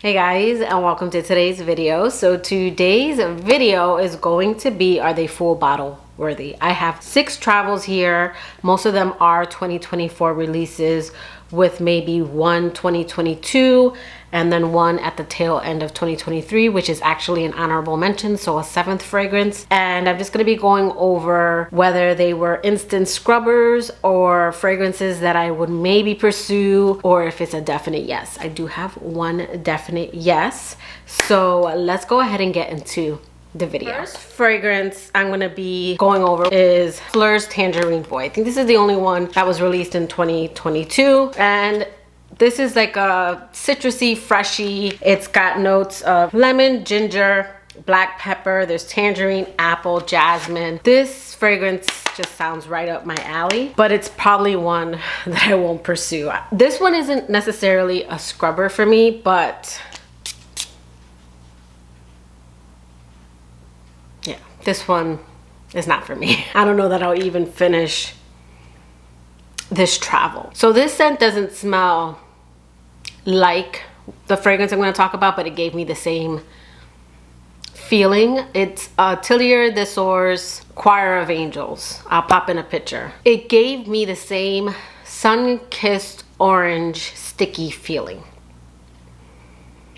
Hey guys, and welcome to today's video. So today's video is going to be, are they full bottle worthy? I have 6 travels here. Most of them are 2024 releases, with maybe one 2022 and then one at the tail end of 2023, which is actually an honorable mention, so a 7th fragrance. And I'm just going to be going over whether they were instant scrubbers or fragrances that I would maybe pursue, or if it's a definite yes. I do have one definite yes, so let's go ahead and get into the video. First fragrance I'm gonna be going over is Flur's Tangerine Boy. I think this is the only one that was released in 2022, and this is like a citrusy, freshy. It's got notes of lemon, ginger, black pepper. There's tangerine, apple, jasmine. This fragrance just sounds right up my alley, but it's probably one that I won't pursue. This one isn't necessarily a scrubber for me, but yeah, this one is not for me. I don't know that I'll even finish this travel. So this scent doesn't smell like the fragrance I'm going to talk about, but it gave me the same feeling. It's Atelier des Ors Choir of Angels. I'll pop in a picture. It gave me the same sun-kissed orange sticky feeling.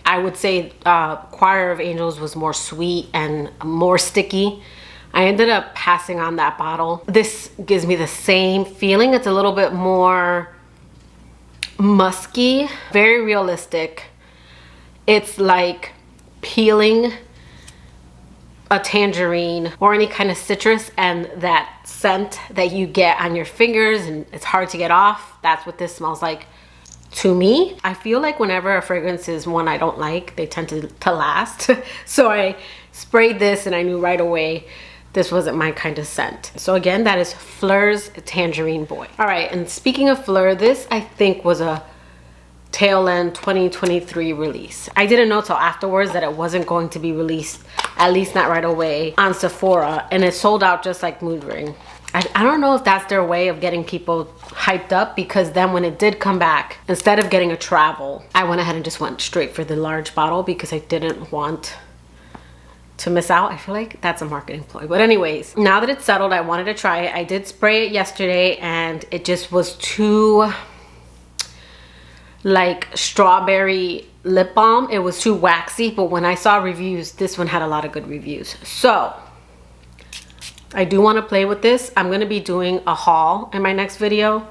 I would say Choir of Angels was more sweet and more sticky. I ended up passing on that bottle. This gives me the same feeling. It's a little bit more musky, very realistic. It's like peeling a tangerine or any kind of citrus, and that scent that you get on your fingers and it's hard to get off. That's what this smells like to me. I feel like whenever a fragrance is one I don't like, they tend to last. So I sprayed this and I knew right away this wasn't my kind of scent. So again, that is Flur's Tangerine Boy. All right, and speaking of Flur, this I think was a tail end 2023 release. I didn't know till afterwards that it wasn't going to be released, at least not right away, on Sephora, and it sold out just like Mood Ring. I don't know if that's their way of getting people hyped up, because then when it did come back, instead of getting a travel, I went ahead and just went straight for the large bottle because I didn't want to miss out. I feel like that's a marketing ploy. But anyways, now that it's settled, I wanted to try it. I did spray it yesterday and it just was too like strawberry lip balm. It was too waxy, but when I saw reviews, this one had a lot of good reviews. So I do want to play with this. I'm going to be doing a haul in my next video.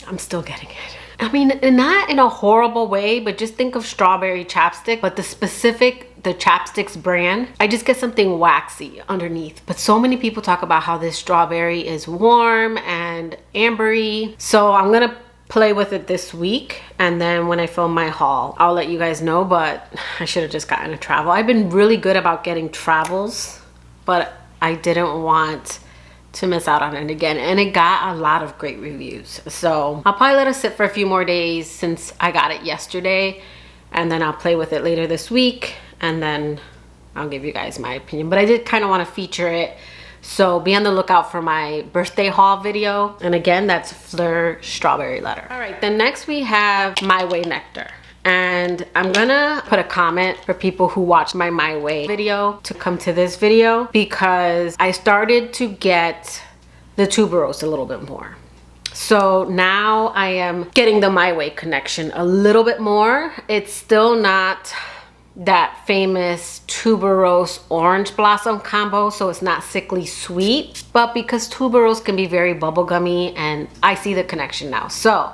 I'm still getting it. I mean, not in a horrible way, but just think of strawberry chapstick, but the chapsticks brand, I just get something waxy underneath. But so many people talk about how this strawberry is warm and ambery. So I'm going to play with it this week, and then when I film my haul, I'll let you guys know. But I should have just gotten a travel. I've been really good about getting travels, but I didn't want to miss out on it again, and it got a lot of great reviews. So I'll probably let it sit for a few more days since I got it yesterday, and then I'll play with it later this week, and then I'll give you guys my opinion. But I did kind of want to feature it, so be on the lookout for my birthday haul video. And again, that's Fleur Strawberry Letter. All right, then next we have my Way Nectar. And I'm gonna put a comment for people who watched my Way video to come to this video, because I started to get the tuberose a little bit more. So now I am getting the My Way connection a little bit more. It's still not that famous tuberose orange blossom combo, so it's not sickly sweet, but because tuberose can be very bubblegummy, and I see the connection now. So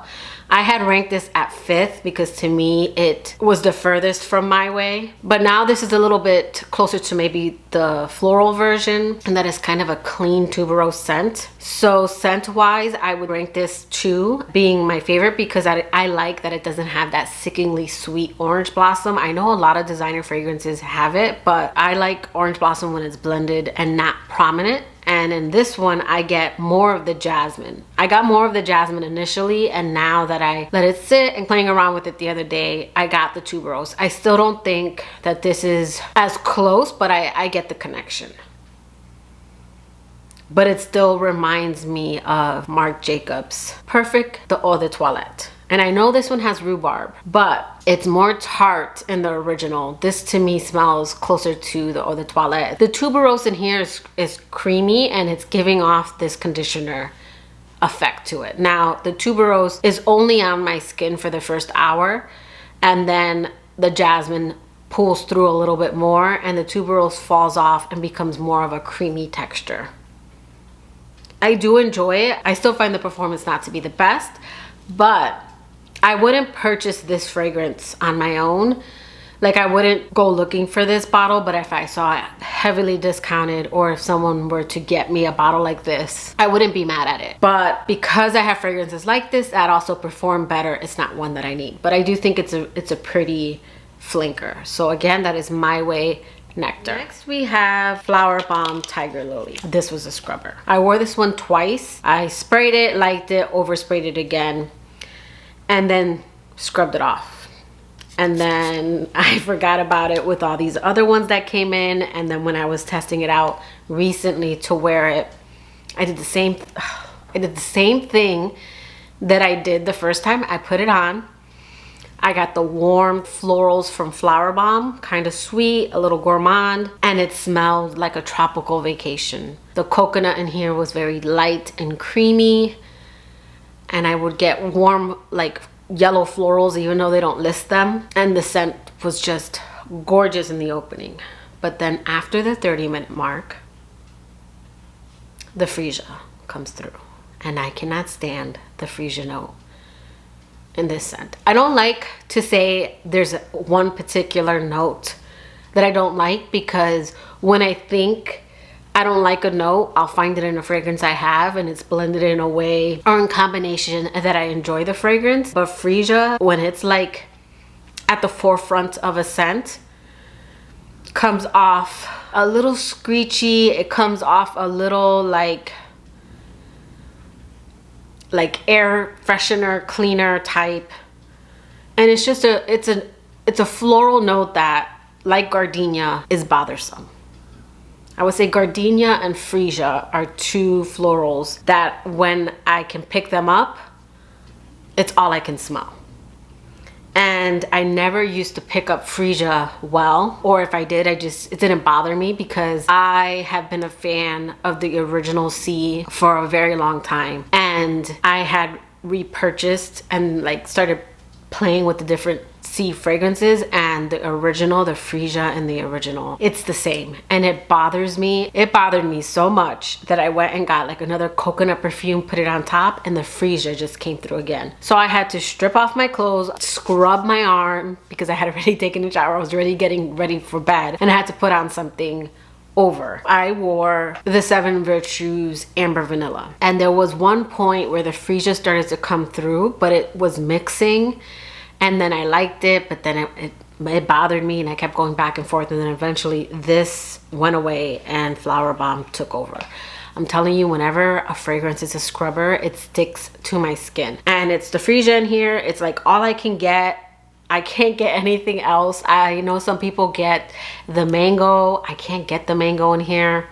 I had ranked this at 5th because to me it was the furthest from My Way, but now this is a little bit closer to maybe the floral version, and that is kind of a clean tuberose scent. So scent wise, I would rank this 2, being my favorite, because I like that it doesn't have that sickeningly sweet orange blossom. I know a lot of designer fragrances have it, but I like orange blossom when it's blended and not prominent. And in this one, I get more of the jasmine. I got more of the jasmine initially, and now that I let it sit and playing around with it the other day, I got the tuberose. I still don't think that this is as close, but I get the connection. But it still reminds me of Marc Jacobs' Perfect de Eau de Toilette. And I know this one has rhubarb, but it's more tart in the original. This to me smells closer to the Eau de Toilette. The tuberose in here is creamy and it's giving off this conditioner effect to it. Now, the tuberose is only on my skin for the first hour, and then the jasmine pulls through a little bit more and the tuberose falls off and becomes more of a creamy texture. I do enjoy it. I still find the performance not to be the best, but I wouldn't purchase this fragrance on my own. Like, I wouldn't go looking for this bottle, but if I saw it heavily discounted or if someone were to get me a bottle like this, I wouldn't be mad at it. But because I have fragrances like this that also perform better, it's not one that I need. But I do think it's a pretty flanker. So again, that is my Way Nectar. Next we have Flower Bomb Tiger Lily. This was a scrubber. I wore this one twice. I sprayed it, liked it, oversprayed it again, and then scrubbed it off. And then I forgot about it with all these other ones that came in. And then when I was testing it out recently to wear it, I did the same thing that I did the first time. I put it on. I got the warm florals from Flower Bomb, kind of sweet, a little gourmand, and it smelled like a tropical vacation. The coconut in here was very light and creamy, and I would get warm, like yellow florals, even though they don't list them. And the scent was just gorgeous in the opening. But then after the 30-minute mark, the freesia comes through, and I cannot stand the freesia note in this scent. I don't like to say there's one particular note that I don't like, because when I think I don't like a note, I'll find it in a fragrance I have and it's blended in a way or in combination that I enjoy the fragrance. But freesia, when it's like at the forefront of a scent, comes off a little screechy. It comes off a little like air freshener, cleaner type. And it's just it's a floral note that, like gardenia, is bothersome. I would say gardenia and freesia are two florals that when I can pick them up, it's all I can smell. And I never used to pick up freesia well, or if I did, it didn't bother me, because I have been a fan of the original C for a very long time. And I had repurchased and like started playing with the different C fragrances, and the original, the freesia and the original, it's the same, and it bothers me. It bothered me so much that I went and got like another coconut perfume, put it on top, and the freesia just came through again. So I had to strip off my clothes, scrub my arm, because I had already taken a shower. I was already getting ready for bed, and I had to put on something over. I wore the 7 Virtues Amber Vanilla, and there was one point where the freesia started to come through, but it was mixing, and then I liked it, but then it bothered me, and I kept going back and forth, and then eventually this went away and Flower Bomb took over. I'm telling you, whenever a fragrance is a scrubber, it sticks to my skin. And it's the freesia in here. It's like all I can get. I can't get anything else. I know some people get the mango. I can't get the mango in here.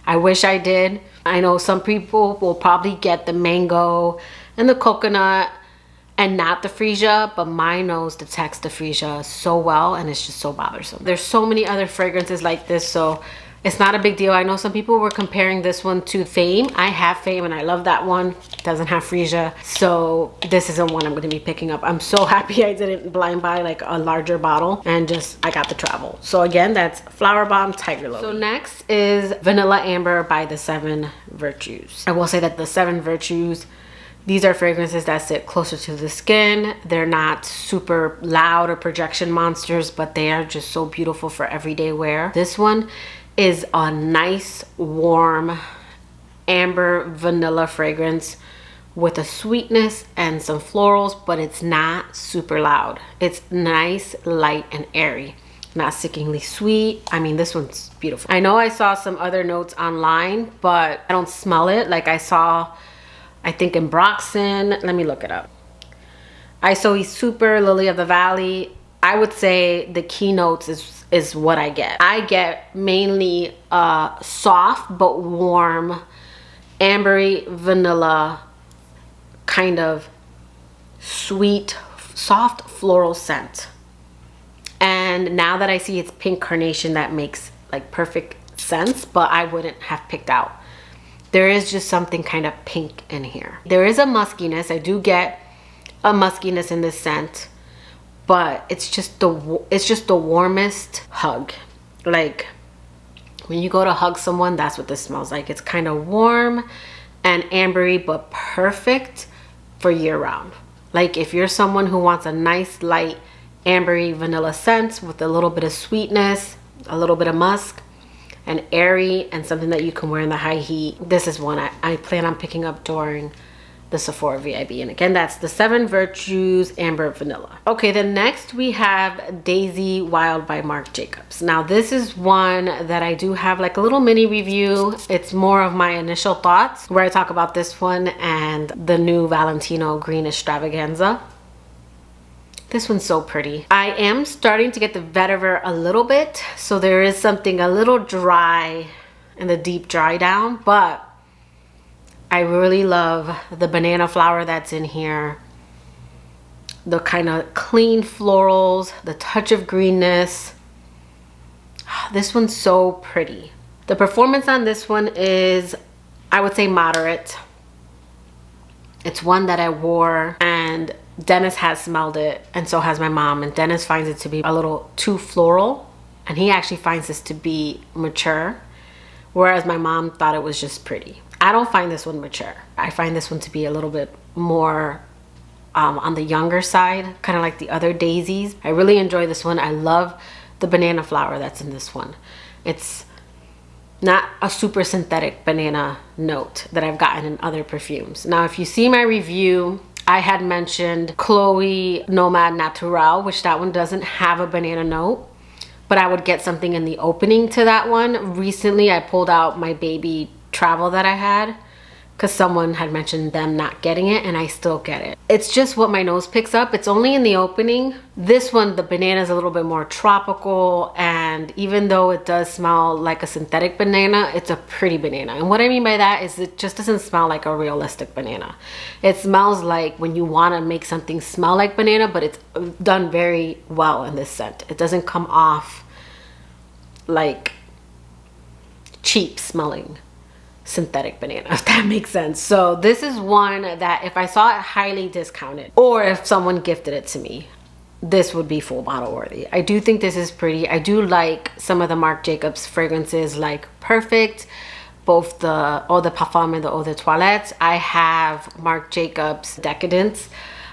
I wish I did. I know some people will probably get the mango and the coconut and not the freesia, but my nose detects the freesia so well, and it's just so bothersome. There's so many other fragrances like this, so it's not a big deal. I know some people were comparing this one to Fame. I have Fame and I love that one. It doesn't have freesia, so this isn't one I'm going to be picking up. I'm so happy I didn't blind buy like a larger bottle, and I got the travel. So again, that's Flower Bomb Tiger Lily. So next is Vanilla Amber by the 7 Virtues. I will say that the 7 Virtues, these are fragrances that sit closer to the skin. They're not super loud or projection monsters, but they are just so beautiful for everyday wear. This one is a nice, warm, amber vanilla fragrance with a sweetness and some florals, but it's not super loud. It's nice, light, and airy. Not sickeningly sweet. I mean, this one's beautiful. I know I saw some other notes online, but I don't smell it. Like I saw, I think in Broxton, let me look it up. Isoe Super, Lily of the Valley. I would say the keynotes is what I get. I get mainly soft but warm, ambery vanilla kind of sweet, soft floral scent. And now that I see it's pink carnation, that makes like perfect sense, but I wouldn't have picked out. There is just something kind of pink in here. There is a muskiness. I do get a muskiness in this scent, but it's just the warmest hug. Like when you go to hug someone, that's what this smells like. It's kind of warm and ambery, but perfect for year round. Like if you're someone who wants a nice light ambery vanilla scent with a little bit of sweetness, a little bit of musk, and airy, and something that you can wear in the high heat, this is one I plan on picking up during the Sephora VIB. And again, that's the 7 Virtues Amber Vanilla. Okay, then next we have Daisy Wild by Marc Jacobs. Now this is one that I do have like a little mini review. It's more of my initial thoughts where I talk about this one and the new Valentino Green Extravaganza. This one's so pretty. I am starting to get the vetiver a little bit, so there is something a little dry in the deep dry down, but I really love the banana flower that's in here, the kind of clean florals, the touch of greenness. This one's so pretty. The performance on this one is, I would say, moderate. It's one that I wore and Dennis has smelled it, and so has my mom, and Dennis finds it to be a little too floral, and he actually finds this to be mature, whereas my mom thought it was just pretty. I don't find this one mature. I find this one to be a little bit more on the younger side, kind of like the other daisies. I really enjoy this one. I love the banana flower that's in this one. It's not a super synthetic banana note that I've gotten in other perfumes. Now, if you see my review, I had mentioned Chloe Nomad Natural, which that one doesn't have a banana note, but I would get something in the opening to that one. Recently, I pulled out my baby travel that I had because someone had mentioned them not getting it, and I still get it. It's just what my nose picks up. It's only in the opening. This one, the banana is a little bit more tropical, and even though it does smell like a synthetic banana, it's a pretty banana. And what I mean by that is it just doesn't smell like a realistic banana. It smells like when you want to make something smell like banana, but it's done very well in this scent. It doesn't come off like cheap smelling synthetic banana, if that makes sense. So this is one that if I saw it highly discounted, or if someone gifted it to me, this would be full bottle worthy. I do think this is pretty. I do like some of the Marc Jacobs fragrances, like Perfect, both the Eau de Parfum and the Eau de Toilette. I have Marc Jacobs Decadence.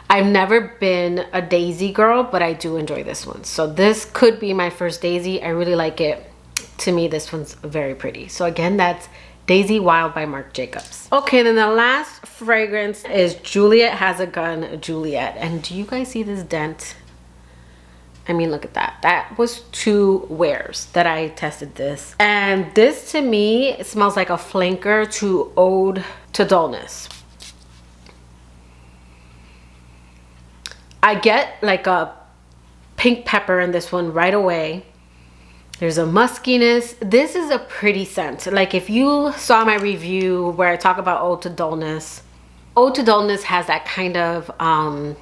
I've never been a Daisy girl, but I do enjoy this one. So this could be my first Daisy. I really like it. To me, this one's very pretty. So again, that's Daisy Wild by Marc Jacobs. Okay, then the last fragrance is Juliet Has a Gun, Juliet. And do you guys see this dent? I mean, look at that. That was 2 wears that I tested this. And this, to me, it smells like a flanker to Ode to Dullness. I get like a pink pepper in this one right away. There's a muskiness. This is a pretty scent. Like if you saw my review where I talk about Ode to Dullness has that kind of, I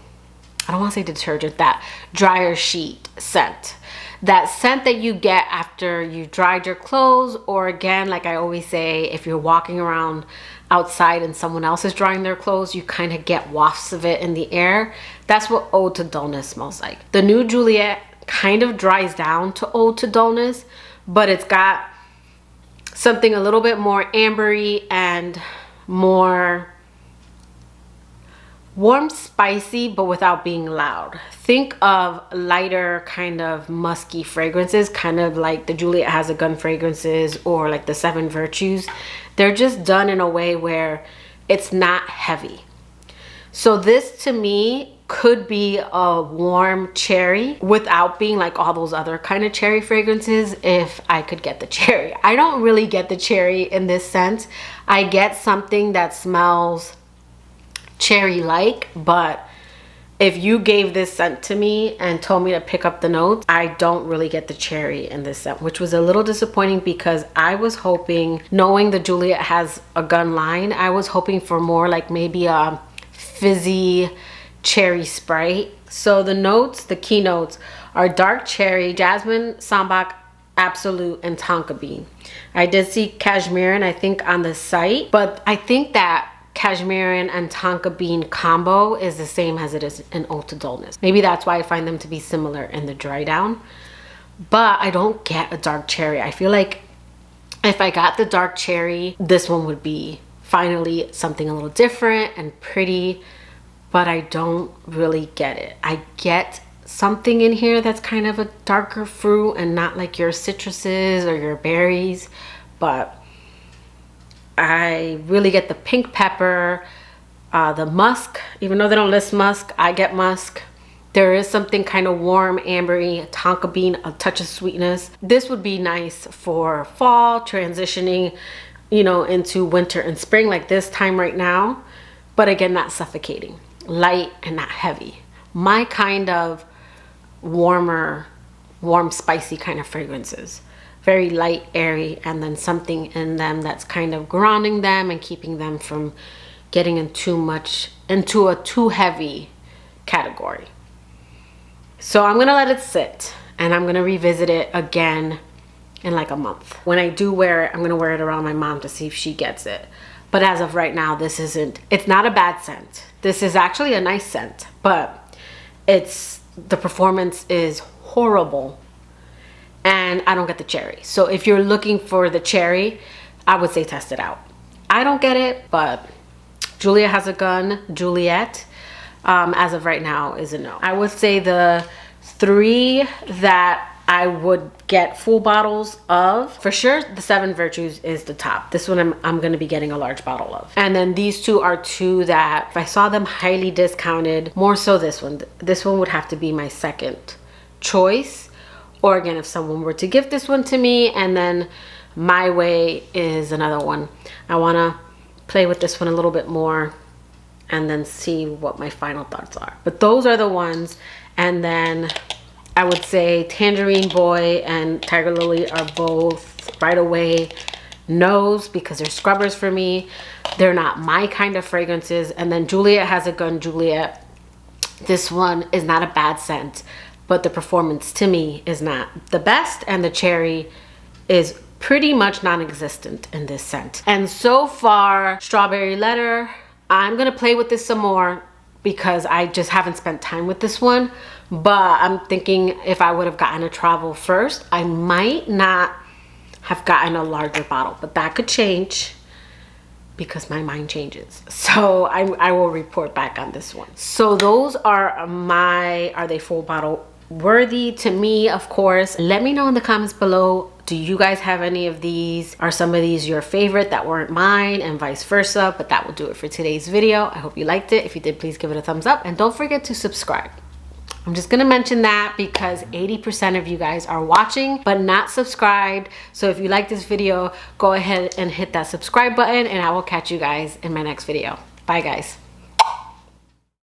don't want to say detergent, that dryer sheet scent. That scent that you get after you dried your clothes, or again, like I always say, if you're walking around outside and someone else is drying their clothes, you kind of get wafts of it in the air. That's what Ode to Dullness smells like. The new Juliet kind of dries down to Ode to Dullness, but it's got something a little bit more ambery and more warm, spicy, but without being loud. Think of lighter kind of musky fragrances, kind of like the Juliet Has a Gun fragrances or like the 7 Virtues. They're just done in a way where it's not heavy. So this to me could be a warm cherry without being like all those other kind of cherry fragrances if I could get the cherry. I don't really get the cherry in this scent. I get something that smells cherry-like, but if you gave this scent to me and told me to pick up the notes, I don't really get the cherry in this scent, which was a little disappointing because I was hoping, knowing the Juliet Has a Gun line, I was hoping for more like maybe a fizzy cherry Sprite. So the notes, the key notes are dark cherry, jasmine, sambac, absolute, and tonka bean. I did see cashmere, I think, on the site, but I think that cashmere and tonka bean combo is the same as it is in Eau de Dullness. Maybe that's why I find them to be similar in the dry down. But I don't get a dark cherry. I feel like if I got the dark cherry, this one would be finally something a little different and pretty, but I don't really get it. I get something in here that's kind of a darker fruit and not like your citruses or your berries, but I really get the pink pepper, the musk. Even though they don't list musk, I get musk. There is something kind of warm, ambery, tonka bean, a touch of sweetness. This would be nice for fall, transitioning, you know, into winter and spring like this time right now. But again, not suffocating, light and not heavy. My kind of warm, spicy kind of fragrances. Very light, airy, and then something in them that's kind of grounding them and keeping them from getting into a too heavy category. So I'm gonna let it sit and I'm gonna revisit it again in like a month. When I do wear it, I'm gonna wear it around my mom to see if she gets it. But as of right now, it's not a bad scent. This is actually a nice scent, but the performance is horrible. And I don't get the cherry. So if you're looking for the cherry, I would say test it out. I don't get it, but Juliet Has A Gun, Juliet, as of right now, is a no. I would say the 3 that I would get full bottles of, for sure, the 7 Virtues is the top. This one I'm going to be getting a large bottle of. And then these 2 are 2 that if I saw them highly discounted, more so this one. This one would have to be my second choice. Or again, if someone were to gift this one to me, and then My Way is another one. I want to play with this one a little bit more and then see what my final thoughts are. But those are the ones. And then I would say Tangerine Boy and Tiger Lily are both right away no's because they're scrubbers for me. They're not my kind of fragrances. And then Juliet Has A Gun, Juliet. This one is not a bad scent, but the performance to me is not the best, and the cherry is pretty much non-existent in this scent. And so far, Strawberry Letter, I'm gonna play with this some more because I just haven't spent time with this one. But I'm thinking if I would have gotten a travel first, I might not have gotten a larger bottle, but that could change because my mind changes. So I will report back on this one. So those are are they full bottle worthy to me? Of course. Let me know in the comments below, do you guys have any of these? Are some of these your favorite that weren't mine, and vice versa? But that will do it for today's video. I hope you liked it. If you did, please give it a thumbs up and don't forget to subscribe. I'm just gonna mention that because 80% of you guys are watching but not subscribed. So if you like this video, go ahead and hit that subscribe button, and I will catch you guys in my next video. Bye guys.